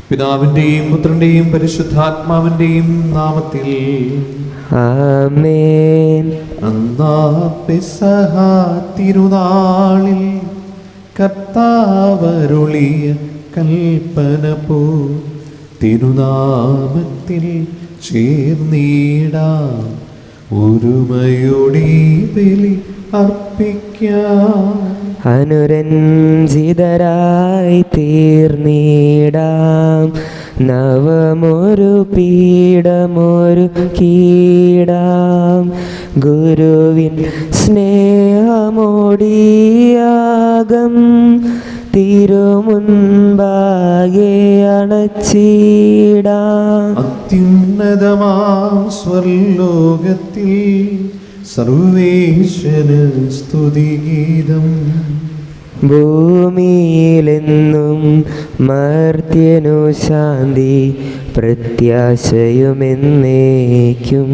പിതാവിന്റെയും പുത്രന്റെയും പരിശുദ്ധാത്മാവിന്റെയും നാമത്തിൽ ആമേൻ. അന്നാ പെസഹ തിരുനാളിൽ കർത്താവരുളിയ കൽപ്പന പോ തിരുനാമത്തിൽ ചേർന്നിടാം, ഒരുമയോടെ ബലി അർപ്പിക്കാം. അനുരഞ്ജിതരായി തീർന്നിടാം, നവമൊരു പീഠമൊരു കീടാം. ഗുരുവിൻ സ്നേഹമോടിയാകം തിരുമുൻപാകെ അണച്ചിടാം. അത്യുന്നതമാം സ്വർലോകത്തിൽ സർവേശ്വര സ്തുതിഗീതം. ഭൂമിയിലെന്നും മർത്യനു ശാന്തി പ്രത്യാശയുമെന്നേക്കും.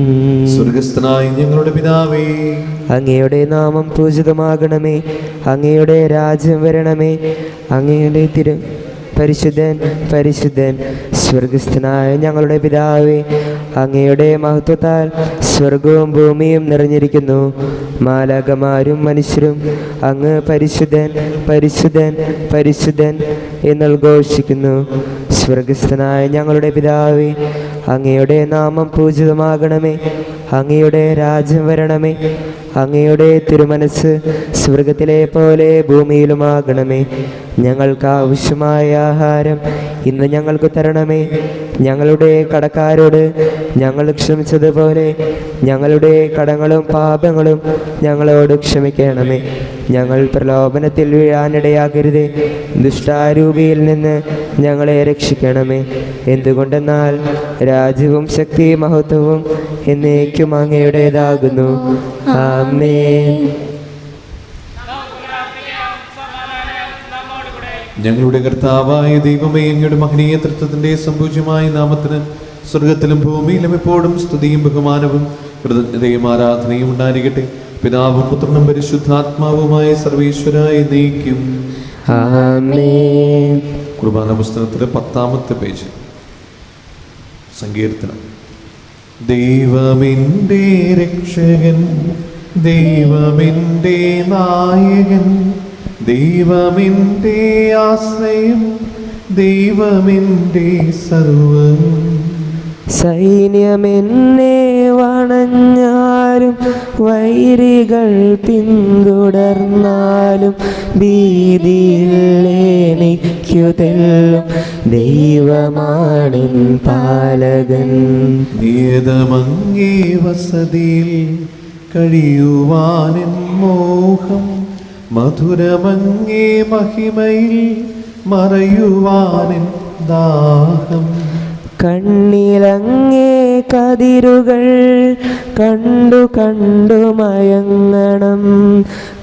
സ്വർഗസ്ഥനായ ഞങ്ങളുടെ പിതാവേ, അങ്ങയുടെ നാമം പൂജിതമാകണമേ, അങ്ങയുടെ രാജ്യം വരണമേ, അങ്ങയുടെ പരിശുദ്ധൻ പരിശുദ്ധൻ സ്വർഗസ്ഥനായ ഞങ്ങളുടെ പിതാവേ, അങ്ങയുടെ മഹത്വത്താൽ സ്വർഗവും ഭൂമിയും നിറഞ്ഞിരിക്കുന്നു. മാലാഖമാരും മനുഷ്യരും അങ്ങ് പരിശുദ്ധൻ പരിശുദ്ധൻ പരിശുദ്ധൻ എന്നുദ്ഘോഷിക്കുന്നു. സ്വർഗസ്ഥനായ ഞങ്ങളുടെ പിതാവേ, അങ്ങയുടെ നാമം പൂജിതമാകണമേ, അങ്ങയുടെ രാജ്യം വരണമേ, അങ്ങയുടെ തിരുമനസ് സ്വർഗത്തിലെ പോലെ ഭൂമിയിലുമാകണമേ. ഞങ്ങൾക്ക് ആവശ്യമായ ആഹാരം ഇന്ന് ഞങ്ങൾക്ക് തരണമേ. ഞങ്ങളുടെ കടക്കാരോട് ഞങ്ങൾ ക്ഷമിച്ചതുപോലെ ഞങ്ങളുടെ കടങ്ങളും പാപങ്ങളും ഞങ്ങളോട് ക്ഷമിക്കണമേ. ഞങ്ങൾ പ്രലോഭനത്തിൽ വീഴാനിടയാകരുതേ, ദുഷ്ടാരൂപിയിൽ നിന്ന് ഞങ്ങളെ രക്ഷിക്കണമേ. എന്തുകൊണ്ടെന്നാൽ രാജ്യവും ശക്തിയും മഹത്വവും എന്നേക്കും അങ്ങയുടേതാകുന്നു. ആമേൻ. ഞങ്ങളുടെ കർത്താവായ ദൈവമേ, അങ്ങയുടെ മഹനീയ തൃത്വത്തിന്റെ സമ്പൂജ്യമായ നാമത്തിന് സ്വർഗത്തിലും ഭൂമിയിലും എപ്പോഴും സ്തുതിയും ബഹുമാനവും കൃതജ്ഞതയും ആരാധനയും ഉണ്ടായിരിക്കട്ടെ. പിതാവും പുത്രനും പരിശുദ്ധാത്മാവുമായ സർവേശ്വരായ എന്നേക്കും. ആമേൻ. കുർബാന പുസ്തകത്തിലെ 10-ാമത്തെ പേജ്. സങ്കീർത്തനം. ദൈവമെൻ്റെ രക്ഷകൻ, ദൈവമെൻ്റെ നായകൻ, ദൈവമെൻ്റെ ആശ്രയം, ദൈവമെൻ്റെ സർവ്വം. സൈന്യമെന്നെ വണഞ്ഞാലും വൈരികൾ പിന്തുടർന്നാലും ഭീതിയില്ലെനിക്കു തെല്ലും ദൈവമാണെൻ പാലകൻ. നിയതമങ്ങേ വസതിയിൽ കഴിയുവാനെൻ മോഹം, മധുരമങ്ങേ മഹിമയിൽ മറയുവാനെൻ ദാഹം. കണ്ണിലങ്ങേ കതിരുകൾ കണ്ടു കണ്ടു മയങ്ങണം,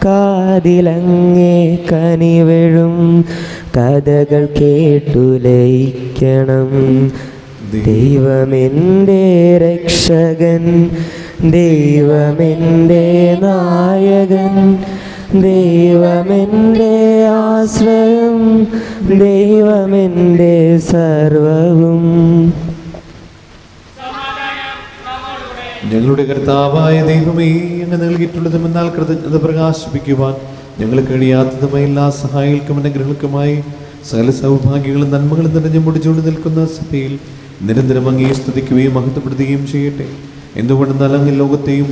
കാതിലങ്ങേ കനിവഴും കഥകൾ കേട്ടു ലയിക്കണം. ദൈവമെൻ്റെ രക്ഷകൻ, ദൈവമെൻ്റെ നായകൻ, ദൈവമെൻ്റെ ആശ്രയം, ദൈവമെൻ്റെ സർവവും. ഞങ്ങളുടെ കർത്താവായ ദൈവമേ, അങ്ങ് നൽകിയിട്ടുള്ളതുമെന്നാൽ കൃതജ്ഞത പ്രകാശിപ്പിക്കുവാൻ ഞങ്ങൾ കഴിയാത്തതുമായ എല്ലാ സഹായികൾക്കും അനുഗ്രഹങ്ങൾക്കുമായി സകല സൗഭാഗ്യങ്ങളും നന്മകളും നിറഞ്ഞു മുടിച്ചോണ്ട് നിൽക്കുന്ന സഭയിൽ നിരന്തരം അങ്ങയെ സ്തുതിക്കുകയും മഹത്വപ്പെടുത്തുകയും ചെയ്യട്ടെ. എന്തുകൊണ്ടെന്നാൽ അങ്ങ് ലോകത്തെയും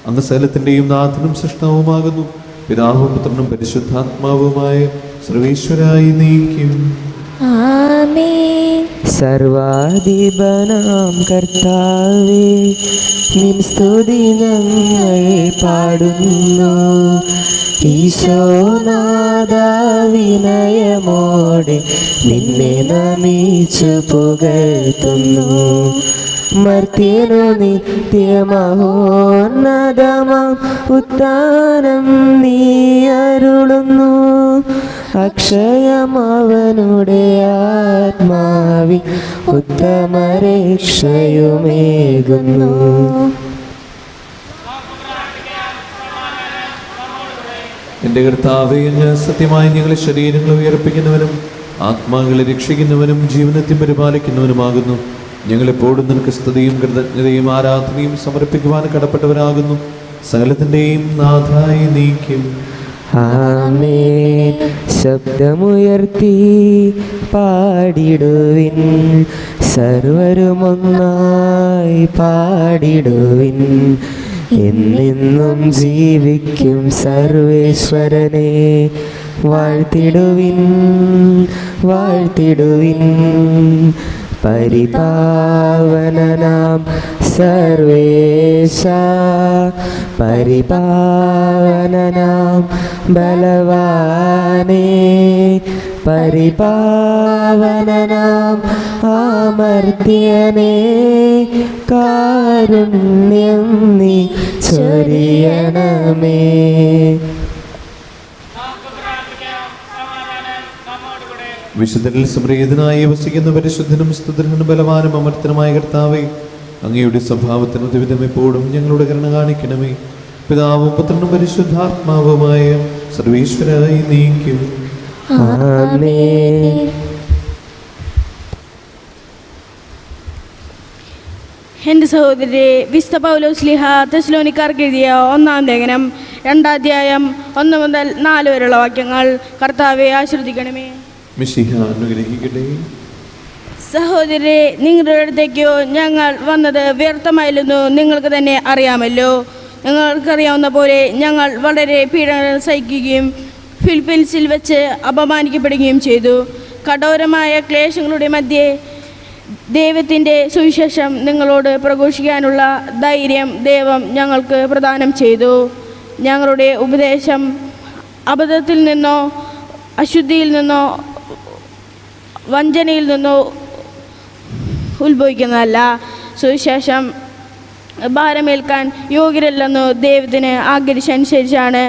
അങ്ങ് സകലത്തിൻ്റെയും നാഥനും സൃഷ്ടാവുമാകുന്നു. പിതാവും പുത്രനും പരിശുദ്ധാത്മാവുമായ സർവേശ്വരായി നീക്കും. ആമേൻ. സർവാധിപനാം കർത്താവേ, നിൻ സ്തുതി ഞങ്ങൾ പാടുന്നു. ഈശോനാഥ വിനയമോടെ നിന്നെ നമിച്ചു പുകഴ്ത്തുന്നു. മർത്യനു നിത്യമഹോന്നതമാം ഉത്ഥാനം നീ അരുളുന്നു. അക്ഷയമവനുടെ ആത്മാവി ഉത്തമരക്ഷയുമേകുന്നു. എൻ്റെ കർത്താവേ, അങ്ങ് സത്യമായി ഞങ്ങളെ ശരീരങ്ങൾ ഉയർപ്പിക്കുന്നവനും ആത്മാക്കളെ രക്ഷിക്കുന്നവനും ജീവനത്തെ പരിപാലിക്കുന്നവനുമാകുന്നു. ഞങ്ങളെപ്പോഴും നിനക്ക് സ്തുതിയും കൃതജ്ഞതയും ആരാധനയും സമർപ്പിക്കുവാൻ കടപ്പെട്ടവരാകുന്നു. സകലത്തിൻ്റെയും നാഥായി നീക്കും. ആമേൻ. ശബ്ദമുയർത്തി പാടിടുവിൻ, സർവരുമൊന്നായി പാടിടുവിൻ. എന്നെന്നും ജീവിക്കും സർവേശ്വരനെ വാഴ്ത്തിടുവിൻ, വാഴ്ത്തിടുവിൻ. പരിപാവനനാം സർവേശ, പരിപാവനനാം ബലവാനേ, പരിപാവനനാം അമർത്യനേ, കാരുണ്യം നീ ചൊരിയണമേ. വിശുദ്ധരിൽ സംപ്രീതനായി വസിക്കുന്ന പരിശുദ്ധനും സ്തുതനും ബലവാനും അമർത്തനുമായ കർത്താവേ, അങ്ങയുടെ സ്വഭാവത്തിന് ദ്വിവിധം എപ്പോഴും ഞങ്ങളുടെ കരുണ കാണിക്കണമേ. പിതാവും പുത്രനും പരിശുദ്ധാത്മാവുമായ സർവീശ്വരായി നീക്കും. ആമേൻ. എൻ്റെ സഹോദരി, വിശുദ്ധ പൗലോസ്ലീഹ തെസ്സലോനിക്കാർക്ക് എഴുതിയ 1-ാം ലേഖനം 2-ാം അധ്യായം 1 മുതൽ 4 വരെയുള്ള വാക്യങ്ങൾ കർത്താവെ ആശ്രദിക്കണമേ. മിശിഹ അനുഗ്രഹിക്കട്ടെ. സഹോദരി, നിങ്ങളുടെ അടുത്തേക്കോ ഞങ്ങൾ വന്നത് വ്യർത്ഥമായില്ലെന്നു നിങ്ങൾക്ക് തന്നെ അറിയാമല്ലോ. നിങ്ങൾക്കറിയാവുന്ന പോലെ ഞങ്ങൾ വളരെ പീഡനം സഹിക്കുകയും ഫിലിപ്പീൻസിൽ വെച്ച് അപമാനിക്കപ്പെടുകയും ചെയ്തു. കഠോരമായ ക്ലേശങ്ങളുടെ മധ്യേ ദൈവത്തിൻ്റെ സുവിശേഷം നിങ്ങളോട് പ്രഘോഷിക്കാനുള്ള ധൈര്യം ദൈവം ഞങ്ങൾക്ക് പ്രദാനം ചെയ്തു. ഞങ്ങളുടെ ഉപദേശം അബദ്ധത്തിൽ നിന്നോ അശുദ്ധിയിൽ നിന്നോ വഞ്ചനയിൽ നിന്നോ ഉത്ഭവിക്കുന്നതല്ല. സുവിശേഷം ഭാരമേൽക്കാൻ യോഗ്യരല്ലെന്ന് ദൈവത്തിന് ആഗ്രഹിച്ചനുസരിച്ചാണ്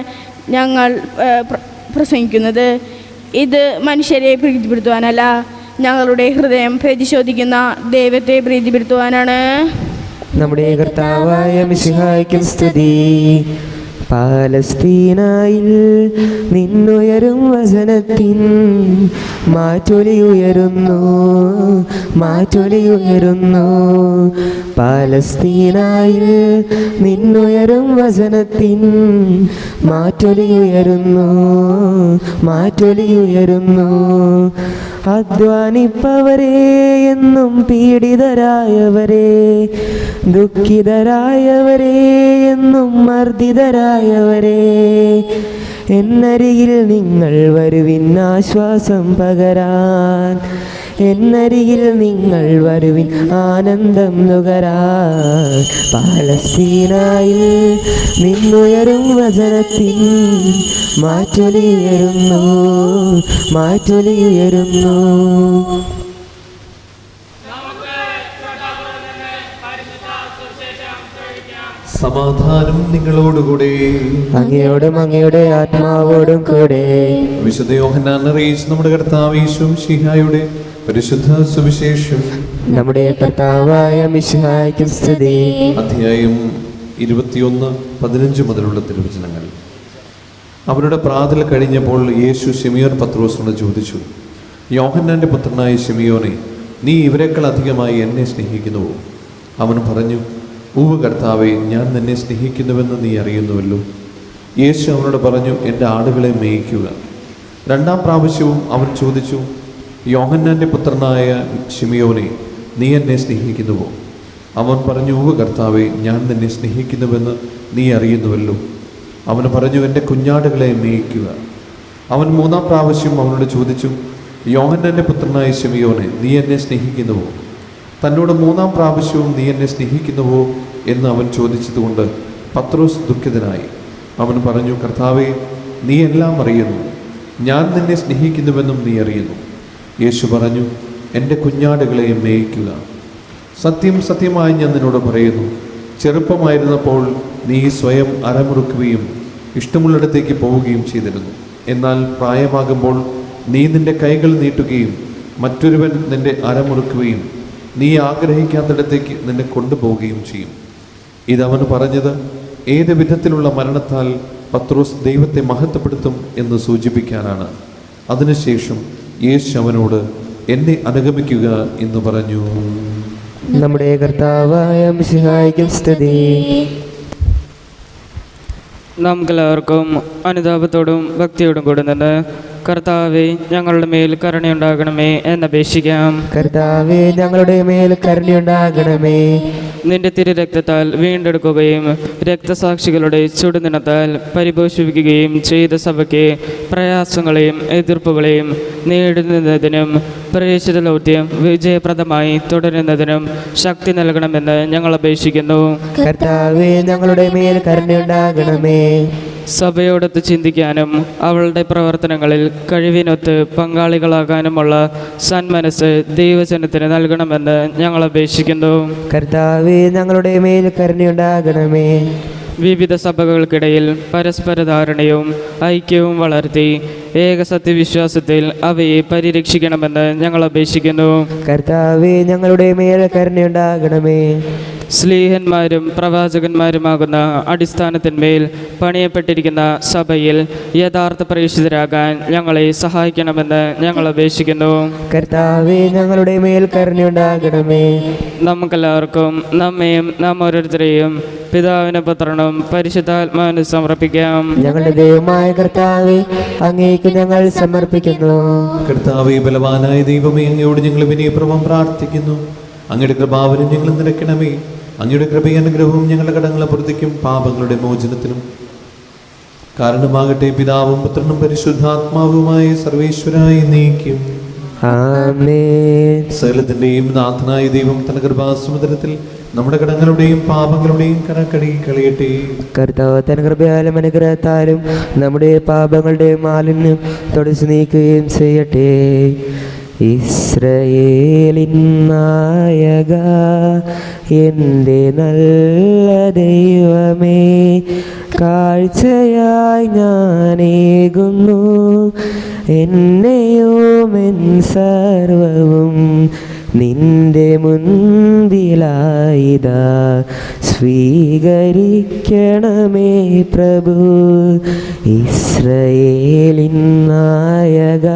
ഞങ്ങൾ പ്രസംഗിക്കുന്നത്. ഇത് മനുഷ്യരെ പ്രീതിപ്പെടുത്തുവാനല്ല, ഞങ്ങളുടെ ഹൃദയം പരിശോധിക്കുന്ന ദൈവത്തെ പ്രീതിപ്പെടുത്തുവാനാണ്. നമ്മുടെ കർത്താവായ മിശിഹായ്ക്കും സ്തുതി. പാലസ്തീനായിൽ നിന്നുയരും വചനത്തിൻ മാറ്റൊലിയുയരുന്നു, മാറ്റൊലിയുയരുന്നു. പാലസ്തീനായിൽ നിന്നുയരും വചനത്തിൻ മാറ്റൊലിയുയരുന്നു, മാറ്റൊലിയുയരുന്നു. അധ്വാനിപ്പവരെ എന്നും പീഡിതരായവരെ, ദുഃഖിതരായവരെ എന്നും മർദ്ദിതരായവരെ, എന്നരികിൽ നിങ്ങൾ വരുവിൻ ആശ്വാസം പകരാൻ, എന്നരികിൽ നിങ്ങൾ വരുവിൻ ആനന്ദം നുകരാൻ. പാലസ്തീനായിൽ നിന്നുയരും വചനത്തിൻ മാറ്റൊലിയുയരുന്നു, മാറ്റൊലിയുയരുന്നു. സമാധാനം നിങ്ങളോടുകൂടെ. അങ്ങയോടും അങ്ങയുടെ ആത്മാവോടും കൂടെ. വിശുദ്ധ യോഹന്നാൻ അറിയിച്ച നമ്മുടെ കർത്താവ് യേശു മിശിഹായുടെ പരിശുദ്ധ സുവിശേഷം. നമ്മുടെ കർത്താവായ മിശിഹായ്ക്കും സ്തുതി. അധ്യായം 21:15 മുതലുള്ള തിരുവചനങ്ങൾ. അവരുടെ പ്രാതൽ കഴിഞ്ഞപ്പോൾ യേശു ശിമിയോൻ പത്രോസിനോട് ചോദിച്ചു, യോഹന്നാന്റെ പുത്രനായ ശിമിയോനെ, നീ ഇവരെക്കാൾ അധികമായി എന്നെ സ്നേഹിക്കുന്നുവോ? അവൻ പറഞ്ഞു, ഉവ്വ് കർത്താവേ, ഞാൻ നിന്നെ സ്നേഹിക്കുന്നുവെന്ന് നീ അറിയുന്നുവല്ലോ. യേശു അവനോട് പറഞ്ഞു, എൻ്റെ ആടുകളെ മേയിക്കുക. 2-ാം പ്രാവശ്യവും അവൻ ചോദിച്ചു, യോഹന്നാന്റെ പുത്രനായ ശിമിയോനെ, നീ എന്നെ സ്നേഹിക്കുന്നുവോ? അവൻ പറഞ്ഞു, ഉവ്വ് കർത്താവേ, ഞാൻ നിന്നെ സ്നേഹിക്കുന്നുവെന്ന് നീ അറിയുന്നുവല്ലോ. അവൻ പറഞ്ഞു, എൻ്റെ കുഞ്ഞാടുകളെ മേയിക്കുക. അവൻ 3-ാം പ്രാവശ്യം അവനോട് ചോദിച്ചു, യോഹന്നാന്റെ പുത്രനായ ശിമിയോനെ, നീ എന്നെ സ്നേഹിക്കുന്നുവോ? തന്നോട് 3-ാം പ്രാവശ്യവും നീ എന്നെ സ്നേഹിക്കുന്നുവോ എന്ന് അവൻ ചോദിച്ചതുകൊണ്ട് പത്രോസ് ദുഃഖിതനായി. അവൻ പറഞ്ഞു, കർത്താവേ, നീ എല്ലാം അറിയുന്നു, ഞാൻ നിന്നെ സ്നേഹിക്കുന്നുവെന്നും നീ അറിയുന്നു. യേശു പറഞ്ഞു, എൻ്റെ കുഞ്ഞാടുകളെ മേയിക്കുക. സത്യം സത്യമായി ഞാൻ നിന്നോട് പറയുന്നു, ചെറുപ്പമായിരുന്നപ്പോൾ നീ സ്വയം അരമുറുക്കുകയും ഇഷ്ടമുള്ളിടത്തേക്ക് പോവുകയും ചെയ്തിരുന്നു. എന്നാൽ പ്രായമാകുമ്പോൾ നീ നിൻ്റെ കൈകൾ നീട്ടുകയും മറ്റൊരുവൻ നിൻ്റെ അരമുറുക്കുകയും നീ ആഗ്രഹിക്കാത്തിടത്തേക്ക് നിന്നെ കൊണ്ടുപോവുകയും ചെയ്യും. ഇതവന് പറഞ്ഞത് ഏത് വിധത്തിലുള്ള മരണത്താൽ പത്രോസ് ദൈവത്തെ മഹത്വപ്പെടുത്തും എന്ന് സൂചിപ്പിക്കാനാണ്. അതിനുശേഷം യേശു അവനോട്, എന്നെ അനുഗമിക്കുക എന്ന് പറഞ്ഞു. നമ്മുടെ കർത്താവായ മിശിഹായ്ക്കും സ്തുതി. നമുക്കെല്ലാവർക്കും അനുതാപത്തോടും ഭക്തിയോടും കൂടെ നിന്ന് കർത്താവെ ഞങ്ങളുടെ മേൽ കരുണയുണ്ടാകണമേ എന്നപേക്ഷിക്കാം. കർത്താവേ, ഞങ്ങളുടെ മേൽ കരുണയുണ്ടാകണമേ. നിന്റെ തിരുരക്തത്താൽ വീണ്ടെടുക്കുകയും രക്തസാക്ഷികളുടെ ചുടുനിണത്താൽ പരിപോഷിപ്പിക്കുകയും ചെയ്ത സഭയ്ക്ക് പ്രയാസങ്ങളെയും എതിർപ്പുകളെയും നേടുന്നതിനും പ്രവേശിത ദൗത്യം വിജയപ്രദമായി തുടരുന്നതിനും ശക്തി നൽകണമെന്ന് ഞങ്ങൾ അപേക്ഷിക്കുന്നു. കർത്താവേ, ഞങ്ങളുടെ മേൽ കരുണയുണ്ടാകണമേ. സഭയോടൊത്ത് ചിന്തിക്കാനും അവളുടെ പ്രവർത്തനങ്ങളിൽ കഴിവിനൊത്ത് പങ്കാളികളാകാനുമുള്ള സന്മനസ് ദൈവജനത്തിന് നൽകണമെന്ന് ഞങ്ങൾ അപേക്ഷിക്കുന്നു. കർത്താവേ, ഞങ്ങളുടെ മേൽ കരുണയുണ്ടാകണമേ. വിവിധ സഭകൾക്കിടയിൽ പരസ്പര ധാരണയും ഐക്യവും വളർത്തി ഏകസത്യവിശ്വാസത്തിൽ അവയെ പരിരക്ഷിക്കണമെന്ന് ഞങ്ങൾ അപേക്ഷിക്കുന്നു. കർത്താവേ, ഞങ്ങളുടെ മേൽ കരുണയുണ്ടാകണമേ. സ്ലീഹന്മാരും പ്രവാചകന്മാരുമാകുന്ന അടിസ്ഥാനത്തിന്മേൽ പണിയപ്പെട്ടിരിക്കുന്ന സഭയിൽ യഥാർത്ഥ പ്രേക്ഷിതരാകാൻ ഞങ്ങളെ സഹായിക്കണമെന്ന് ഞങ്ങൾ അപേക്ഷിക്കുന്നു. കർത്താവേ, ഞങ്ങളുടെ മേൽ കരുണയുണ്ടാകണമേ. നമുക്കെല്ലാവർക്കും നമ്മയും നാം ഓരോരുത്തരെയും പിതാവിനും പുത്രനും പരിശുദ്ധാത്മാവിനും സമർപ്പിക്കാം. ഞങ്ങളുടെ ദൈവമായ കർത്താവേ, അങ്ങേക്ക് ഞങ്ങൾ സമർപ്പിക്കുന്നു. കർത്താവേ, ബലവാനായ ദൈവമേ, അങ്ങയോട് ഞങ്ങൾ വിനയപൂർവ്വം പ്രാർത്ഥിക്കുന്നു. അങ്ങയുടെ കൃപാവരം ഞങ്ങൾ നിറയ്ക്കണമേ. അങ്ങയുടെ കൃപയും അനുഗ്രഹവും ഞങ്ങളുടെ കടങ്ങളെ പ്രതിക്കും പാപങ്ങളുടെ മോചനത്തിനും കാരണമാകട്ടെ. പിതാവും പുത്രനും പരിശുദ്ധാത്മാവുമായ സർവേശ്വരായി നീക്കും. ആമേൻ. സകലത്തിന്റെയും നാഥനായ ദൈവം തന്റെ കൃപാസമുദ്രത്തിൽ നമ്മുടെ കടങ്ങളുടെയും പാപങ്ങളുടെയും കരക്കടി കളയട്ടെ. കർത്താവ് തൻ കൃപയാലും അനുഗ്രഹത്താലും നമ്മുടെ പാപങ്ങളുടെ മാലിന്യം തുടച്ചു നീക്കുകയും ചെയ്യട്ടെ. ഇസ്രയേലിൻ നായക, എൻ്റെ നല്ല ദൈവമേ, കാഴ്ചയായി ഞാനേകുന്നു എന്നെയും എൻ സർവവും നിന്റെ മുൻപിലായിതാ സ്വീകരിക്കണമേ പ്രഭു. ഇസ്രയേലിൻ നായക,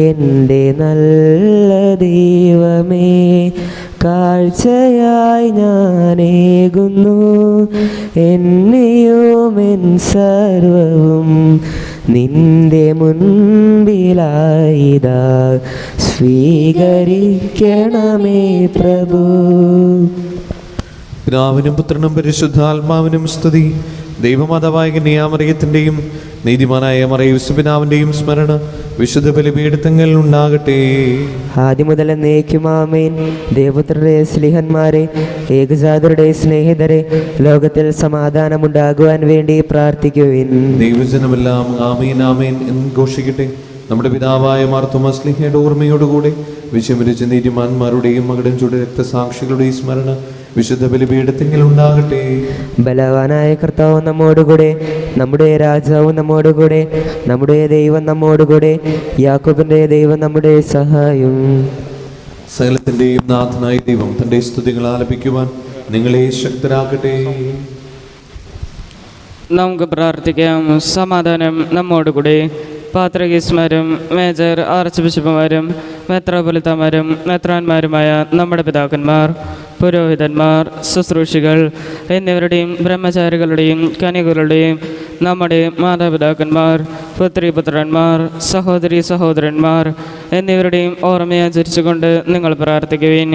എൻ്റെ നല്ല ദൈവമേ, കാഴ്ചയായി ഞാനേകുന്നു എന്നെയും എൻ സർവവും നിന്റെ മുൻപിലായിതാ സ്വീകരിക്കണമേ പ്രഭു. പിതാവിനും പുത്രനും പരിശുദ്ധാത്മാവിനും സ്തുതി. ദൈവമാതാവായ കന്യാമറിയത്തിൻ്റെയും നീതിമാനായ മറിയൂസപിതാവിൻ്റെയും സ്മരണ വിശുദ്ധ ബലിപീഠത്തിൽ ഉണ്ടാകട്ടെ. ആദ്യം മുതൽ എന്നേക്കും ആമേൻ. ദേവപുത്രരുടെ സ്നേഹന്മാരെ, ഏകജാതരുടെ സ്നേഹിതരെ, ലോകത്തിൽ സമാധാനമുണ്ടാകുവാൻ വേണ്ടി പ്രാർത്ഥിക്കുവിൻ. ദൈവജനമെല്ലാം ആമേൻ ആമേൻ എന്ന് ഘോഷിക്കട്ടെ. നമ്മുടെ പിതാവായ മാർത്തോമാ ശ്ലീഹയുടെ ഓർമ്മയോടുകൂടെ വിശുദ്ധ നീതിമാന്മാരുടെയും മകളുടെ ചൂട് രക്തസാക്ഷികളുടെയും സ്മരണ വിശുദ്ധ ബലിപീഠത്തിൽ ഉണ്ടാകട്ടെ. ബലവാനായ കർത്താവ് നമ്മോടുകൂടെ, നമ്മുടെ രാജാവ് നമ്മോടുകൂടെ, നമ്മുടെ ദൈവം നമ്മോടുകൂടെ, യാക്കോബിന്റെ ദൈവം നമ്മുടെ സഹായം. സകലത്തിന്റെയും നാഥനായ ദൈവം തന്റെ സ്തുതികൾ ആലപിക്കുവാൻ നിങ്ങളെ ശക്തരാക്കട്ടെ. നമുക്ക് പ്രാർത്ഥിക്കാം. സമാധാനം നമ്മോടുകൂടെ. പാത്രികീസ്മാരും മേജർ ആർച്ച് ബിഷപ്പുമാരും മെത്രാപ്പൊലീത്തമാരും മെത്രാന്മാരുമായ നമ്മുടെ പിതാക്കന്മാർ, പുരോഹിതന്മാർ, ശുശ്രൂഷികൾ എന്നിവരുടെയും ബ്രഹ്മചാരികളുടെയും കന്യകകളുടെയും നമ്മുടെ മാതാപിതാക്കന്മാർ, പുത്രിപുത്രന്മാർ, സഹോദരി സഹോദരന്മാർ എന്നിവരുടെയും ഓർമ്മയാചരിച്ചുകൊണ്ട് നിങ്ങൾ പ്രാർത്ഥിക്കുവിൻ.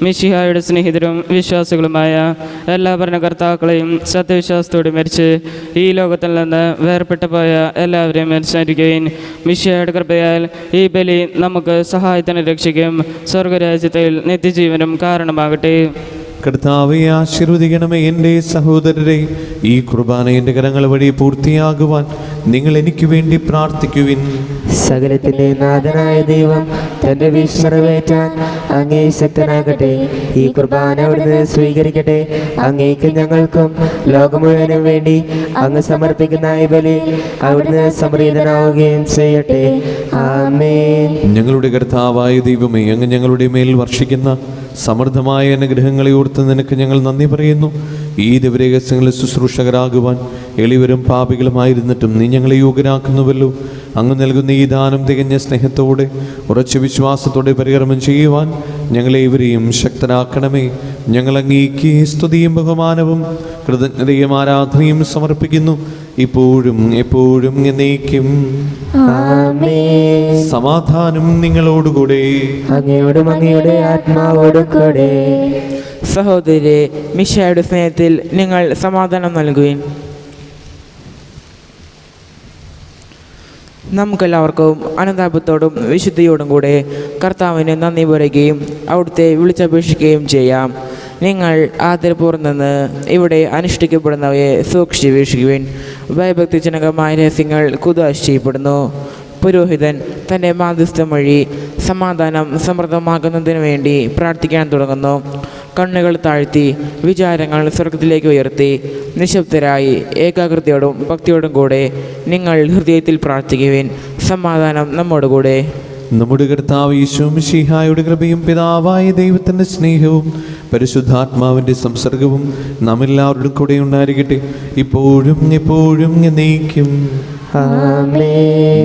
മിശിഹായുടെ സ്നേഹിതരും വിശ്വാസികളുമായ എല്ലാ ഭരണകർത്താക്കളെയും സത്യവിശ്വാസത്തോടെ മരിച്ച് ഈ ലോകത്തിൽ നിന്ന് വേർപെട്ടു പോയ എല്ലാവരെയും അനുസ്മരിക്കുവിൻ. മിശിഹായുടെ കൃപയാൽ ഈ ബലി നമുക്ക് സഹായത്തിന് രക്ഷിക്കും, സ്വർഗരാജ്യത്തിൽ നിത്യജീവനും കാരണമാകട്ടെ. കർത്താവെ, ആശീർവദിക്കണമേ. എൻ്റെ സഹോദരരെ, ഈ കുർബാന എൻ്റെ കരങ്ങൾ വഴി പൂർത്തിയാകുവാൻ നിങ്ങൾ എനിക്ക് വേണ്ടി പ്രാർത്ഥിക്കുവിൻ. സകലത്തിന്റെ നാഥനായ ദൈവം തന്റെ വിസ്മരണമേറ്റാൻ അങ്ങേ ശക്തനാകട്ടെ. ഈ കുർബാന അവിടുന്ന് സ്വീകരിക്കട്ടെ. അങ്ങേക്കും ഞങ്ങൾക്കും ലോകം മുഴുവനും വേണ്ടി അങ്ങ് സമർപ്പിക്കുന്ന ഈ ബലി അവിടുന്ന് സംപ്രീതനാവുകയും ചെയ്യട്ടെ. ആമേൻ. ഞങ്ങളുടെ കർത്താവായ ദൈവമേ, അങ്ങ് ഞങ്ങളുടെ മേൽ വർഷിക്കുന്ന സമൃദ്ധമായ അനുഗ്രഹങ്ങളെ ഓർത്ത് നിനക്ക് ഞങ്ങൾ നന്ദി പറയുന്നു. ഈ ദിവരഹസ്യങ്ങളിൽ ശുശ്രൂഷകരാകുവാൻ എളിവരും പാപികളുമായിരുന്നിട്ടും നീ ഞങ്ങളെ യോഗ്യരാക്കുന്നുവല്ലോ. അങ്ങ് നൽകുന്ന ഈ ദാനം തികഞ്ഞ സ്നേഹത്തോടെ ഉറച്ച വിശ്വാസത്തോടെ പരികർമ്മം ചെയ്യുവാൻ ഞങ്ങളെ ഇവരെയും ശക്തരാക്കണമേ. ഞങ്ങൾ അങ്ങേക്ക് സ്തുതിയും ബഹുമാനവും കൃതജ്ഞതയും ആരാധനയും സമർപ്പിക്കുന്നു, ഇപ്പോഴും എപ്പോഴും എന്നേക്കും. സമാധാനം നിങ്ങളോടുകൂടെ. അങ്ങയോടും അങ്ങയുടെ ആത്മാവോടും കൂടെ. സഹോദരരെ, മിശിഹായുടെ സ്നേഹത്തിൽ നിങ്ങൾ സമാധാനം നൽകുവിൻ. നമുക്കെല്ലാവർക്കും അനുതാപത്തോടും വിശുദ്ധിയോടും കൂടെ കർത്താവിന് നന്ദി പറയുകയും അവിടുത്തെ വിളിച്ചപേക്ഷിക്കുകയും ചെയ്യാം. നിങ്ങൾ ആദരപൂർവ്വം നിന്ന് ഇവിടെ അനുഷ്ഠിക്കപ്പെടുന്നവയെ സൂക്ഷിച്ച് വീക്ഷിക്കുവിൻ. ഭയഭക്തിജനകമായ രഹസ്യങ്ങൾ കുദാശ ചെയ്യപ്പെടുന്നു. പുരോഹിതൻ തൻ്റെ മാധ്യസ്ഥം വഴി സമാധാനം സമൃദ്ധമാകുന്നതിന് വേണ്ടി പ്രാർത്ഥിക്കാൻ തുടങ്ങുന്നു. കണ്ണുകൾ താഴ്ത്തി വിചാരങ്ങൾ സ്വർഗത്തിലേക്ക് ഉയർത്തി നിശബ്ദരായി ഏകാഗ്രതയോടും ഭക്തിയോടും കൂടെ നിങ്ങൾ ഹൃദയത്തിൽ പ്രാർത്ഥിക്കുവിൻ. സമാധാനം നമ്മോടുകൂടെ. നമ്മുടെ കർത്താവ് യേശു മിശിഹായുടെ കൃപയും പിതാവായ ദൈവത്തിൻ്റെ സ്നേഹവും പരിശുദ്ധാത്മാവിൻ്റെ സംസർഗവും നാം എല്ലാവരുടെ കൂടെ ഉണ്ടായിരിക്കട്ടെ, ഇപ്പോഴും എപ്പോഴും എന്നേക്കും.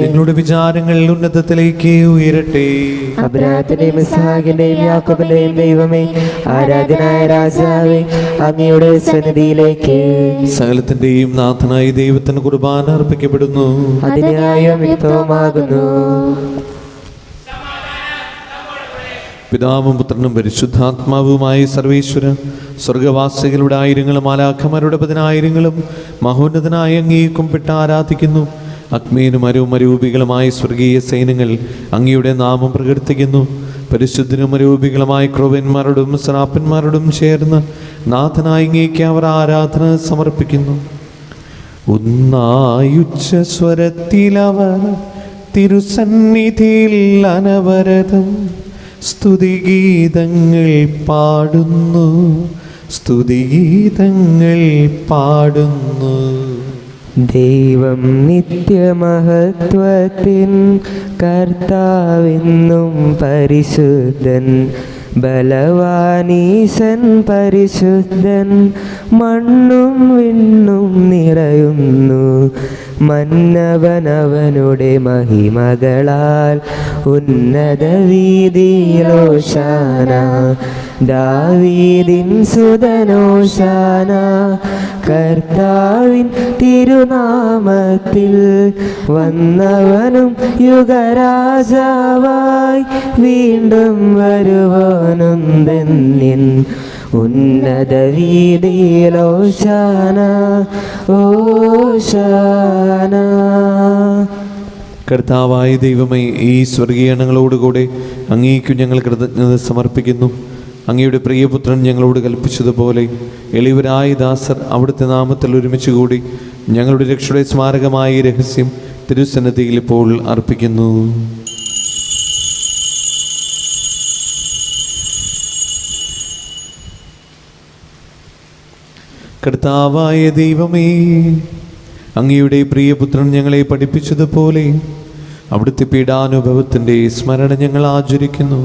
നിങ്ങളുടെ വിചാരങ്ങൾ ഉന്നതത്തിലേക്ക് ഉയരട്ടെ. അബ്രാഹത്തിന്റെയും ഇസ്ഹാക്കിന്റെയും യാക്കോബിന്റെയും ദൈവമേ, ആരാധനായ രാജാവേ, അങ്ങയുടെ സന്നിധിയിലേക്ക് സകലത്തിന്റെയും നാഥനായ ദൈവത്തിന് കുർബാന അർപ്പിക്കപ്പെടുന്നു. അതിന്യായവും യുക്തവുമാകുന്നു. പിതാവും പുത്രനും പരിശുദ്ധാത്മാവുമായ സർവേശ്വര, സ്വർഗവാസികളുടെ ആയിരങ്ങളും മാലാഖമാരുടെ പതിനായിരങ്ങളും മഹോന്നതനായ അങ്ങേ കുമ്പിട്ട് ആരാധിക്കുന്നു. അഗ്മേനും അരൂപികളുമായ സ്വർഗീയ സൈന്യങ്ങൾ അങ്ങയുടെ നാമം പ്രകീർത്തിക്കുന്നു. പരിശുദ്ധനും അരൂപികളുമായ ക്രോവന്മാരോടും സറാപ്പന്മാരോടും ചേർന്ന് നാഥനായ അങ്ങേക്ക് അവർ ആരാധന സമർപ്പിക്കുന്നു. ഒന്നായുച്ച സ്വരത്തിലവർ തിരുസന്നിധിയിൽ അനവരതം സ്തുതിഗീതങ്ങൾ പാടുന്നു, സ്തുതിഗീതങ്ങൾ പാടുന്നു. ദൈവം നിത്യമഹത്വത്തിൻ കർത്താവെന്നും പരിശുദ്ധൻ, ബലവാനീശൻ പരിശുദ്ധൻ, മണ്ണും വിണ്ണും നിറയുന്നു. മന്നവനവനുടെ മഹിമകളാൽ ഉന്നത വീതിയിലോശാന, ദാവീദിൻ സുതനോശാന. കർത്താവിൻ തിരുനാമത്തിൽ വന്നവനും യുഗരാജാവായി വീണ്ടും വരുവാനും ധന്യൻ. ഉന്നത വീതിയിലോശാന, ഓശാന. കർത്താവായ ദൈവമേ, ഈ സ്വർഗീയണങ്ങളോടുകൂടെ അങ്ങേക്കു ഞങ്ങൾ കൃതജ്ഞത സമർപ്പിക്കുന്നു. അങ്ങയുടെ പ്രിയപുത്രൻ ഞങ്ങളോട് കൽപ്പിച്ചതുപോലെ എളിവരായ ദാസർ അവിടുത്തെ നാമത്തിൽ ഒരുമിച്ച് കൂടി ഞങ്ങളുടെ രക്ഷയുടെ സ്മാരകമായ ഈ രഹസ്യം തിരുസന്നിധിയിൽ ഇപ്പോൾ അർപ്പിക്കുന്നു. കർത്താവായ ദൈവമേ, അങ്ങയുടെ പ്രിയപുത്രൻ ഞങ്ങളെ പഠിപ്പിച്ചതുപോലെ അവിടുത്തെ പീഡാനുഭവത്തിൻ്റെ സ്മരണ ഞങ്ങൾ ആചരിക്കുന്നു.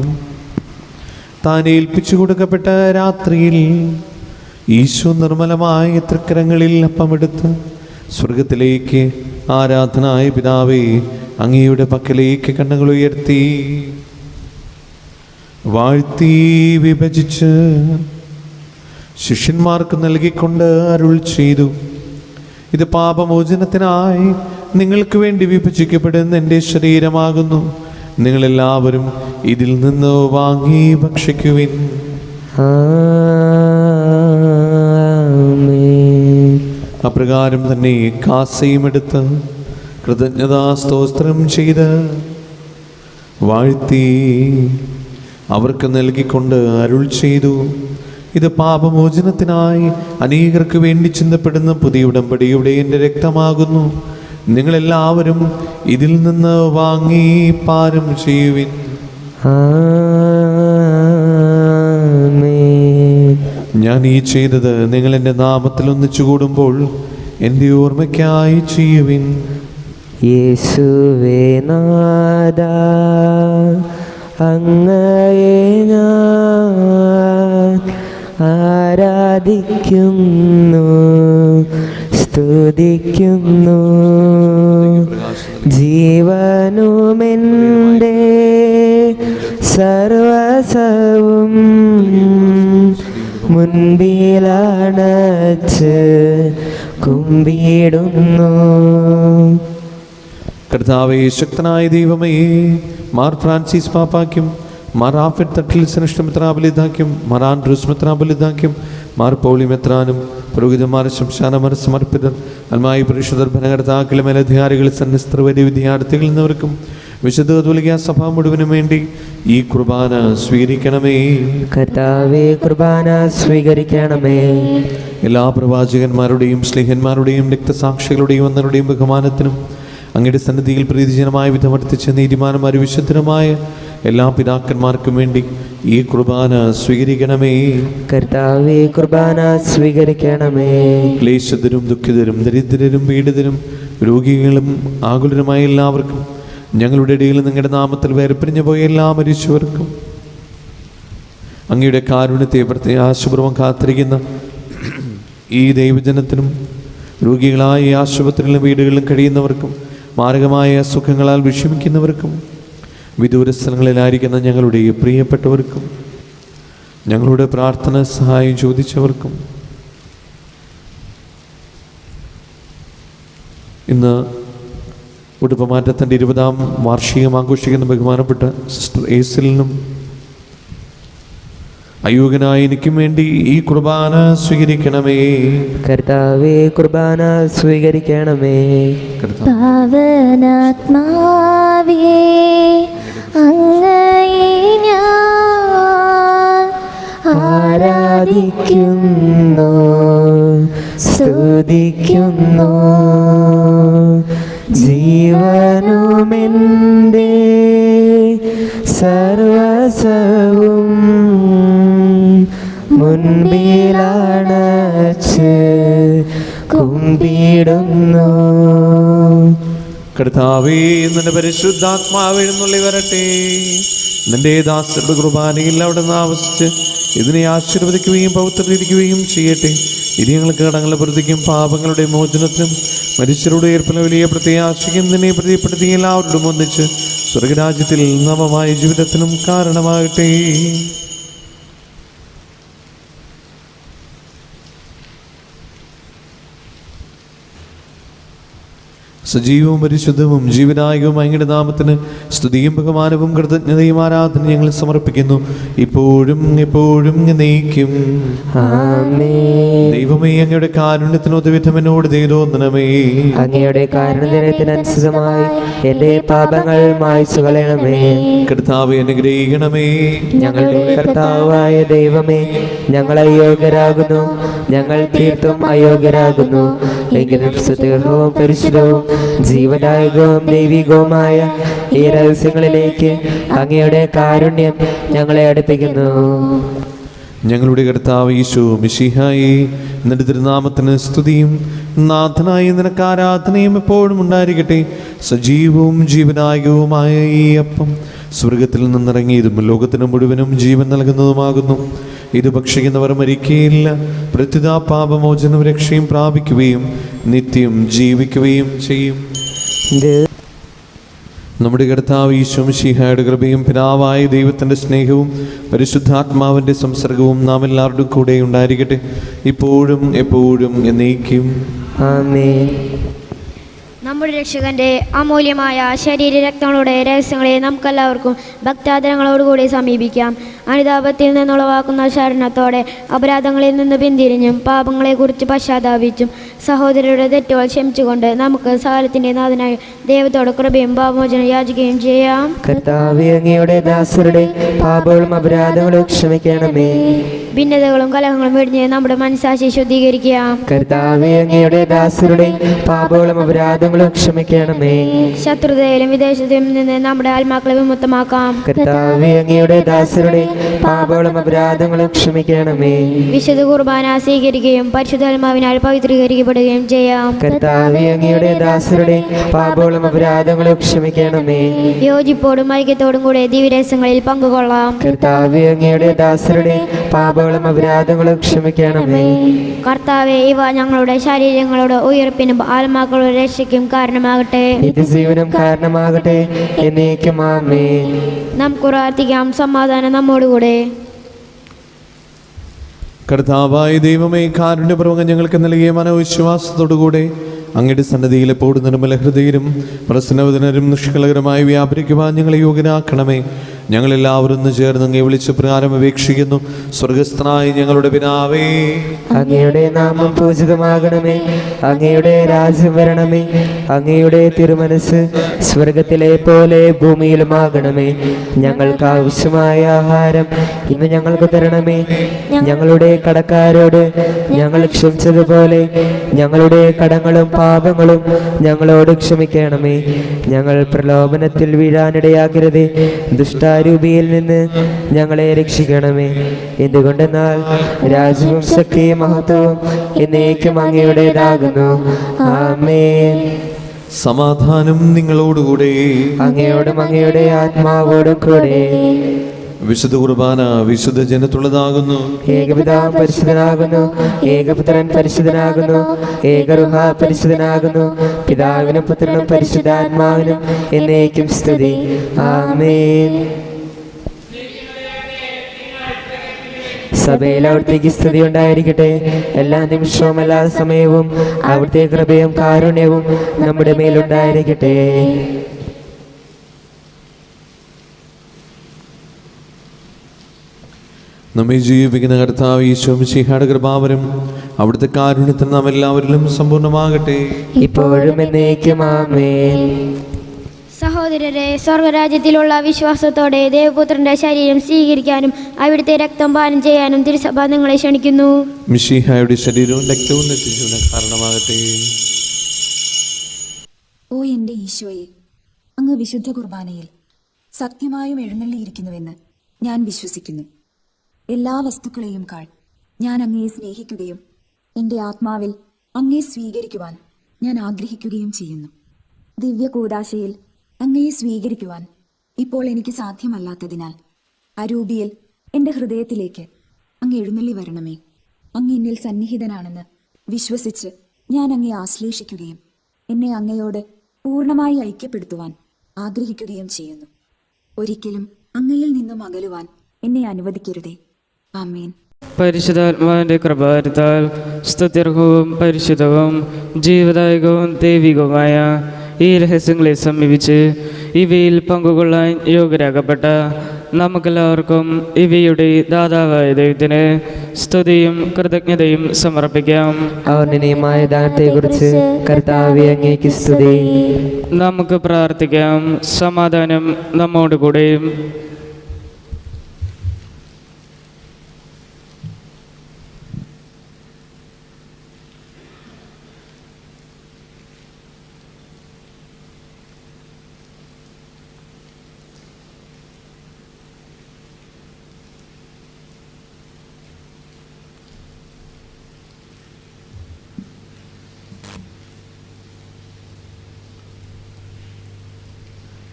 താൻ ഏൽപ്പിച്ചു കൊടുക്കപ്പെട്ട രാത്രിയിൽ ഈശോ നിർമ്മലമായ തൃക്കരങ്ങളിൽ അപ്പമെടുത്ത് സ്വർഗത്തിലേക്ക് ആരാധനായ പിതാവേ അങ്ങയുടെ പക്കലേക്ക് കണ്ണുകൾ ഉയർത്തി വാഴ്ത്തി വിഭജിച്ച് ശിഷ്യന്മാർക്ക് നൽകിക്കൊണ്ട് അരുൾ ചെയ്തു, ഇത് പാപമോചനത്തിനായി നിങ്ങൾക്ക് വേണ്ടി വിഭജിക്കപ്പെടുന്ന എൻ്റെ ശരീരമാകുന്നു. നിങ്ങളെല്ലാവരും ഇതിൽ നിന്ന് വാങ്ങി ഭക്ഷിക്കുവിൻ. അപ്രകാരം തന്നെ കാസയും എടുത്ത് കൃതജ്ഞതാ സ്തോത്രം ചെയ്ത് വാഴ്ത്തി അവർക്ക് നൽകിക്കൊണ്ട് അരുൾ ചെയ്തു, ഇത് പാപമോചനത്തിനായി അനേകർക്ക് വേണ്ടി ചിന്തപ്പെടുന്ന പുതിയ ഉടമ്പടിയുടെ എൻ്റെ രക്തമാകുന്നു. നിങ്ങളെല്ലാവരും ഇതിൽ നിന്ന് വാങ്ങി പാനം ചെയ്യുവിൻ. ഞാൻ ഈ ചെയ്തത് നിങ്ങൾ എൻ്റെ നാമത്തിൽ ഒന്നിച്ചു കൂടുമ്പോൾ എൻ്റെ ഓർമ്മയ്ക്കായി ചെയ്യുവിൻ. യേശുവേ നാഥാ, അങ്ങയെ ഞാൻ ആരാധിക്കുന്നു. ആരാധിക്കുന്നു സ്തുതിക്കുന്നു. ജീവനുമെൻ്റെ സർവസവും മുൻപിലണച്ച് കുമ്പിടുന്നു. കർത്താവേ, ശക്തനായ ദൈവമേ, മാർ ഫ്രാൻസിസ് പാപ്പായ്ക്കും മാർ ആഫിഡ് തട്ടിൽ സനിഷ്ഠ മെത്രാപൊലീത്തായ്ക്കും മാർ ആൻഡ്രൂസ് മെത്രാപൊലീത്തായ്ക്കും മാർ പൗളി മെത്രാനും പുരോഹിതന്മാർ ശംശാനമാർ സമർപ്പിതർ അൽമായി പരിശുദ്ധർ ഭരണകർത്താക്കളെ മേലധികാരികൾ സന്യസ്ത്ര വരി വിദ്യാർത്ഥികൾ എന്നിവർക്കും വിശുദ്ധ കത്തോലിക്കാ സഭ മുഴുവനും വേണ്ടി ഈ കുർബാന സ്വീകരിക്കണമേ. കർത്താവേ, കുർബാന സ്വീകരിക്കണമേ. എല്ലാ പ്രവാചകന്മാരുടെയും സ്നേഹന്മാരുടെയും രക്തസാക്ഷികളുടെയും വന്നവരുടെയും ബഹുമാനത്തിനും അങ്ങയുടെ സന്നിധിയിൽ പ്രീതിജനമായ വിധമർത്തിച്ച നീതിമാന്മാരും വിശുദ്ധരുമായ എല്ലാ പിതാക്കന്മാർക്കും വേണ്ടി ഈ കുർബാന സ്വീകരിക്കണമേ. കർത്താവേ, കുർബാന സ്വീകരിക്കണമേ. ക്ലേശിതരും ദുഃഖിതരും ദരിദ്രരും പീഡിതരും രോഗികളും ആകുലരുമായ എല്ലാവർക്കും ഞങ്ങളുടെ ഇടയിൽ നിങ്ങളുടെ നാമത്തിൽ വേർപിരിഞ്ഞു പോയ എല്ലാ മരിച്ചവർക്കും അങ്ങയുടെ കാരുണ്യത്തെ പ്രത്യാശപൂർവ്വം കാത്തിരിക്കുന്ന ഈ ദൈവജനത്തിനും രോഗികളായ ഈ ആശുപത്രികളിലും വീടുകളിലും കഴിയുന്നവർക്കും മാരകമായ സുഖങ്ങളാൽ വിഷമിക്കുന്നവർക്കും വിദൂര സ്ഥലങ്ങളിലായിരിക്കുന്ന ഞങ്ങളുടെ പ്രിയപ്പെട്ടവർക്കും ഞങ്ങളുടെ പ്രാർത്ഥന സഹായം ചോദിച്ചവർക്കും ഇന്ന് ഉടുപ്പമാറ്റത്തിൻ്റെ 20ാം വാർഷികം ആഘോഷിക്കുന്ന ബഹുമാനപ്പെട്ട സിസ്റ്റർ ഏസിലിനും അയോഗ്യനായ എനിക്കും വേണ്ടി ഈ കുർബാന സ്വീകരിക്കണമേ. കർത്താവേ, കുർബാന സ്വീകരിക്കണമേ. പാവനാത്മാവേ, അങ്ങയെ ഞാൻ ആരാധിക്കുന്നു സ്തുതിക്കുന്നു. ജീവനുമെൻ്റെ സർവസവും മുൻപിലണച്ച് കുമ്പിടുന്നു. കർത്താവേ, നിന്റെ പരിശുദ്ധാത്മാവ് എഴുന്നള്ളി വരട്ടെ. നിന്റെ ദാസരുടെ കുർബാനയിൽ അവിടെ നിന്ന് ആവസിച്ച് ഇതിനെ ആശീർവദിക്കുകയും പവിത്രീകരിക്കുകയും ചെയ്യട്ടെ. ഇത് ഞങ്ങൾക്ക് കടങ്ങളുടെ പ്രതിക്കും പാപങ്ങളുടെ മോചനത്തിനും മരിച്ചവരുടെ ഏർപ്പിന് വലിയ പ്രത്യാശയ്ക്കും നിന്നെ പ്രതിപ്പെടുത്തി എല്ലാവരോടും ഒന്നിച്ച് സ്വർഗരാജ്യത്തിൽ നവമായ ജീവിതത്തിനും കാരണമാകട്ടെ. സജീവവും പരിശുദ്ധവും ജീവനായകവും അങ്ങയുടെ നാമത്തിന് സ്തുതിയും ബഹുമാനവും കൃതജ്ഞതയും ആരാധന ഞങ്ങൾ സമർപ്പിക്കുന്നു, ഇപ്പോഴും എപ്പോഴും എന്നേക്കും. ദൈവമേ, അങ്ങയുടെ കാരുണ്യത്തിന് ഉദവിധം എന്നോട് ദൈവോന്നമേ. അങ്ങയുടെ കാരുണ്യത്തിനനുസൃതമായി എന്റെ പാപങ്ങൾ മായ്ച്ചു കളയണമേ. കർത്താവേ, അനുഗ്രഹിക്കണമേ. ഞങ്ങളുടെ കർത്താവായ ദൈവമേ, ഞങ്ങൾ അയോഗ്യരാകുന്നു, ഞങ്ങൾ തീർത്തും അയോഗ്യരാകുന്നു. എങ്കിലും സ്തുതിർഹവും പരിശുദ്ധവും ജീവദായകവും ദൈവികവുമായ ഈ രഹസ്യങ്ങളിലേക്ക് അങ്ങയുടെ കാരുണ്യം ഞങ്ങളെ അടുപ്പിക്കുന്നു. ഞങ്ങളുടെ കർത്താവ് ഈശോ മിശിഹായേ, നിന്റെ തിരുനാമത്തിന് സ്തുതിയും നാഥനായി നിനക്ക് ആരാധനയും എപ്പോഴും ഉണ്ടായിരിക്കട്ടെ. സജീവവും ജീവനായകവുമായ ഈ അപ്പം സ്വർഗത്തിൽ നിന്നിറങ്ങിയതും ലോകത്തിന് മുഴുവനും ജീവൻ നൽകുന്നതുമാകുന്നു. ഇത് ഭക്ഷിക്കുന്നവർ മരിക്കുകയില്ല, പ്രത്യുത പാപമോചനവും രക്ഷയും പ്രാപിക്കുകയും നിത്യം ജീവിക്കുകയും ചെയ്യും. നമ്മുടെ കർത്താവ് ഈശോ മിശിഹായുടെ കൃപയും പിതാവായ ദൈവത്തിൻ്റെ സ്നേഹവും പരിശുദ്ധാത്മാവിൻ്റെ സംസർഗവും നാം എല്ലാവരുടെയും കൂടെ ഉണ്ടായിരിക്കട്ടെ, ഇപ്പോഴും എപ്പോഴും എന്നേക്കും. ആമേൻ. നമ്മുടെ രക്ഷകന്റെ അമൂല്യമായ ശരീരരക്തങ്ങളുടെ രഹസ്യങ്ങളെ നമുക്കെല്ലാവർക്കും ഭക്താദരങ്ങളോടുകൂടി സമീപിക്കാം. അനുതാപത്തിൽ നിന്നുളവാക്കുന്ന ശരണത്തോടെ അപരാധങ്ങളിൽ നിന്ന് പിന്തിരിഞ്ഞും പാപങ്ങളെക്കുറിച്ച് പശ്ചാത്താപിച്ചും സഹോദരരുടെ തെറ്റുകൾ ക്ഷമിച്ചുകൊണ്ട് നമുക്ക് സകലത്തിൻ്റെ നാഥനായ ദൈവത്തോട് കൃപയും പാപമോചനം യാചിക്കുകയും ചെയ്യാം. കർത്താവേ, അങ്ങയുടെ ദാസരുടെ പാപങ്ങളും അപരാധങ്ങളും ക്ഷമിക്കണമേ. ഭിന്നതകളും കലഹങ്ങളും വെടിഞ്ഞ് നമ്മുടെ മനസ്സാക്ഷി ശുദ്ധീകരിക്കാം. കർത്താവേ, അങ്ങയുടെ ദാസരുടെ പാപങ്ങളും അപരാധങ്ങളും ക്ഷമിക്കണമേ. ശത്രുതയിലും വിദേശത്തിലും നിന്ന് നമ്മുടെ ആത്മാക്കളെ വിമുക്തമാക്കാം. കർത്താവേ, അങ്ങയുടെ ദാസരുടെ പാപങ്ങളും അപരാധങ്ങളും ക്ഷമിക്കണമേ. വിശുദ്ധ കുർബാന സ്വീകരിക്കുകയും പരിശുദ്ധാത്മാവിനാൽ പവിത്രീകരിക്കപ്പെടുകയും ചെയ്യാം. കർത്താവേ, അങ്ങയുടെ ദാസരുടെ പാപങ്ങളും അപരാധങ്ങളും ക്ഷമിക്കണമേ. യോജിപ്പോടും ഐക്യത്തോടും കൂടെ ദിവ്യരഹസ്യങ്ങളിൽ പങ്കുകൊള്ളാം. കർത്താവേ, അങ്ങയുടെ ദാസരുടെ പാപങ്ങളും അപരാധങ്ങളും ക്ഷമിക്കണമേ. കർത്താവെ, ഇവ ഞങ്ങളുടെ ശരീരങ്ങളുടെ ഉയർപ്പിനും ആത്മാക്കളുടെ രക്ഷയ്ക്കും കാരണമാകട്ടെ. നിത്യജീവനും കാരണമാകട്ടെ. എന്നേക്കും ആമേൻ. നമുക്ക് പ്രാർത്ഥിക്കാം. സമാധാനം നമ്മോടുകൂടെ. കർത്താവായ ദൈവമേ, കാരുണ്യപൂർവ്വം ഞങ്ങൾക്ക് നൽകിയ മനോവിശ്വാസത്തോടുകൂടെ അങ്ങയുടെ സന്നദ്ധിയിൽ എപ്പോഴും നിർമ്മല ഹൃദയരും പ്രസന്നവദനരും നിഷ്കളകരമായി വ്യാപരിക്കുവാൻ ഞങ്ങളെ യോഗ്യനാക്കണമേ. ഞങ്ങളെല്ലാവരും ഒന്ന് ചേർന്ന് അങ്ങേ വിളിച്ച് പ്രകാരം അപേക്ഷിക്കുന്നു. സ്വർഗസ്ഥനായ ഞങ്ങളുടെ പിതാവേ, അങ്ങയുടെ നാമം പൂജിതമാകണമേ. അങ്ങയുടെ രാജ്യം വരണമേ. അങ്ങയുടെ തിരുമനസ് സ്വർഗത്തിലെ പോലെ ഭൂമിയിലുമാകണമേ. ഞങ്ങൾക്ക് ആവശ്യമായ ആഹാരം ഇന്ന് ഞങ്ങൾക്ക് തരണമേ. ഞങ്ങളുടെ കടക്കാരോട് ഞങ്ങൾ ക്ഷമിച്ചതുപോലെ ഞങ്ങളുടെ കടങ്ങളും പാപങ്ങളും ഞങ്ങളോട് ക്ഷമിക്കണമേ. ഞങ്ങൾ പ്രലോഭനത്തിൽ വീഴാനിടയാക്കരുതേ. ദുഷ്ടാരൂപിയിൽ നിന്ന് ഞങ്ങളെ രക്ഷിക്കണമേ. എന്തുകൊണ്ടെന്നാൽ രാജ്യവും ശക്തിയും മഹത്വവും എന്നേക്കും അങ്ങയുടേതാകുന്നു. ആമേൻ. സമാധാനം നിങ്ങളോടുകൂടെ. അങ്ങയോടും അങ്ങയുടെ ആത്മാവോടും കൂടെ. വിശുദ്ധ കുർബാന വിശുദ്ധ ജനത്തുള്ളതാകുന്നു. ഏകപിതാവ് പരിശുദ്ധനാകുന്നു. ഏകപുത്രൻ പരിശുദ്ധനാകുന്നു. ഏകറുഹ പരിശുദ്ധനാകുന്നു. പിതാവിനും പുത്രനും പരിശുദ്ധാത്മാവിനും എന്നേക്കും സ്തുതി. ആമേൻ. സഭയിൽ അവിടുത്തേക്ക് സ്തുതി ഉണ്ടായിരിക്കട്ടെ. എല്ലാ നിമിഷവും എല്ലാ സമയവും അവിടുത്തെ കൃപയും കാരുണ്യവും നമ്മുടെ മേലുണ്ടായിരിക്കട്ടെ. നമ്മെ ജീവിക്കുന്ന കർത്താവ് ഈശോ മിശിഹായുടെ കൃപാവരം അവിടുത്തെ കാരുണ്യത്തിൽ നാം എല്ലാവരിലും സമ്പൂർണ്ണമാകട്ടെ. ഇപ്പോഴും എന്നേക്കും ആമേൻ. സഹോദരരെ, സ്വർഗരാജ്യത്തിലുള്ള വിശ്വാസത്തോടെ ദേവപുത്രന്റെ ശരീരം സ്വീകരിക്കാനും അവിടുത്തെ രക്തം പാനം ചെയ്യാനും തിരുസഭ നിങ്ങളെ ക്ഷണിക്കുന്നു. മിശിഹായുടെ ശരീരവും രക്തവും നിത്യജീവന് കാരണമാകട്ടെ. ഓ എൻ്റെ ഈശോയെ, അങ്ങ് വിശുദ്ധ കുർബാനയിൽ സത്യമായും എഴുന്നള്ളിയിരിക്കുന്നുവെന്ന് ഞാൻ വിശ്വസിക്കുന്നു. എല്ലാ വസ്തുക്കളെയും കാൾ ഞാൻ അങ്ങയെ സ്നേഹിക്കുകയും എൻ്റെ ആത്മാവിൽ അങ്ങയെ സ്വീകരിക്കുവാൻ ഞാൻ ആഗ്രഹിക്കുകയും ചെയ്യുന്നു. ദിവ്യ കൂദാശയിൽ അങ്ങയെ സ്വീകരിക്കുവാൻ ഇപ്പോൾ എനിക്ക് സാധ്യമല്ലാത്തതിനാൽ അരൂപിയിൽ എൻ്റെ ഹൃദയത്തിലേക്ക് അങ്ങ് എഴുന്നള്ളി വരണമേ. അങ്ങ് എന്നിൽ സന്നിഹിതനാണെന്ന് വിശ്വസിച്ച് ഞാൻ അങ്ങയെ ആശ്ലേഷിക്കുകയും എന്നെ അങ്ങയോട് പൂർണ്ണമായി ഐക്യപ്പെടുത്തുവാൻ ആഗ്രഹിക്കുകയും ചെയ്യുന്നു. ഒരിക്കലും അങ്ങയിൽ നിന്നും അകലുവാൻ എന്നെ അനുവദിക്കരുതേ. ആമേൻ. പരിശുദ്ധാത്മാവിൻ്റെ കൃപാവരത്താൽ സ്തുത്യർഹവും പരിശുദ്ധവും ജീവദായകവും ദൈവികവുമായ ഈ രഹസ്യങ്ങളെ സമീപിച്ച് ഇവയിൽ പങ്കുകൊള്ളാൻ യോഗ്യരാകപ്പെട്ട നമുക്കെല്ലാവർക്കും ഇവയുടെ ദാതാവായ ദൈവത്തിന് സ്തുതിയും കൃതജ്ഞതയും സമർപ്പിക്കാം. അവർണ്ണനീയമായ ദാനത്തെക്കുറിച്ച് കർത്താവേ, അങ്ങേക്ക് സ്തുതി. നമുക്ക് പ്രാർത്ഥിക്കാം. സമാധാനം നമ്മോടുകൂടെ.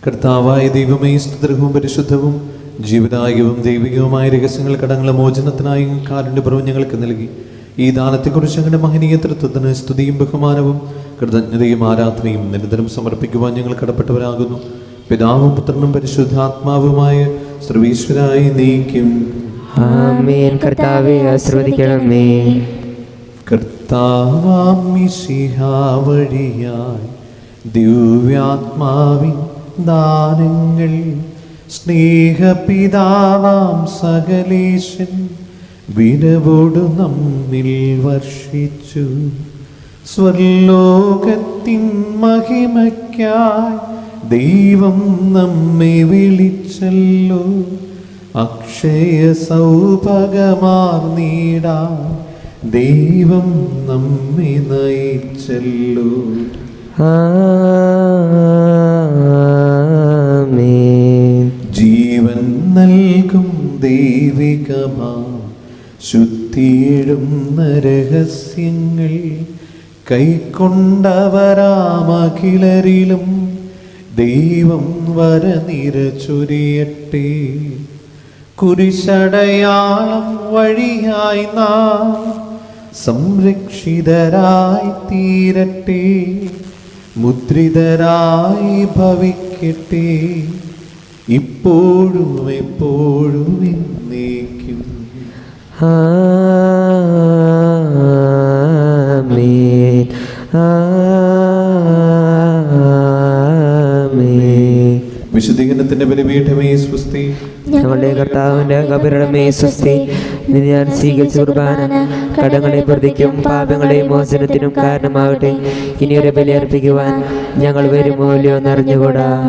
കർത്താവായ ദൈവമേ, സ്തുത്യർഹവും പരിശുദ്ധവും ജീവദായകവും ദൈവികവുമായ രഹസ്യങ്ങൾ കടങ്ങളെ മോചനത്തിനായി കാരുണ്യപൂർവ്വം ഞങ്ങൾക്ക് നൽകി. ഈ ദാനത്തെക്കുറിച്ച് ഞങ്ങളുടെ മഹനീയ തൃത്വത്തിന് സ്തുതിയും ബഹുമാനവും കൃതജ്ഞതയും ആരാധനയും നിരന്തരം സമർപ്പിക്കുവാൻ ഞങ്ങൾ കടപ്പെട്ടവരാകുന്നു. പിതാവും പുത്രനും പരിശുദ്ധാത്മാവുമായ സർവീശ്വരായി നീക്കും. ആമേൻ. കർത്താവേ, ആശീർവദിക്കണമേ. കർത്താവാം മിശിഹാ വഴിയായി ദിവ്യാത്മാവിൻ ദാനങ്ങൾ സ്നേഹപിതാവാം സകലേശൻ വിരവോടു നമ്മിൽ വർഷിച്ചു. സ്വർലോകത്തിൻ മഹിമയ്ക്കായി ദൈവം നമ്മെ വിളിച്ചല്ലോ. അക്ഷയ സൗഭാഗ്യമാർന്നീടാൻ ദൈവം നമ്മെ നയിച്ചല്ലോ. ആമേൻ. ജീവൻ നൽകും ദൈവികമാ ശുദ്ധിയിടുന്ന രഹസ്യങ്ങൾ കൈക്കൊണ്ടവരാമഖിലരിലും ദൈവം വരനിര ചൊരിയട്ടെ. കുരിശടയാളം വഴിയായി നാം സംരക്ഷിതരായി തീരട്ടെ, മുദ്രിതരായി ഭവിക്കട്ടെ, ഇപ്പോഴും എപ്പോഴും എന്നേക്കും. ആമേൻ. ആമേൻ. വിശുദ്ധീകരണത്തിന്റെ ബലിപീഠമേ സ്വസ്തി. ഞങ്ങളുടെ കർത്താവിന്റെ കബറിടമേ സ്വസ്തി. നിന്നെ ഞാൻ സ്വീകരിച്ച കുർബാന കടങ്ങളെ പ്രതിക്കും പാപങ്ങളെ മോചനത്തിനും കാരണമാകട്ടെ. ഇനിയൊരു ബലി അർപ്പിക്കുവാൻ ഞങ്ങൾ വരുമോ ഇല്ലയോ എന്നറിഞ്ഞുകൂടാ.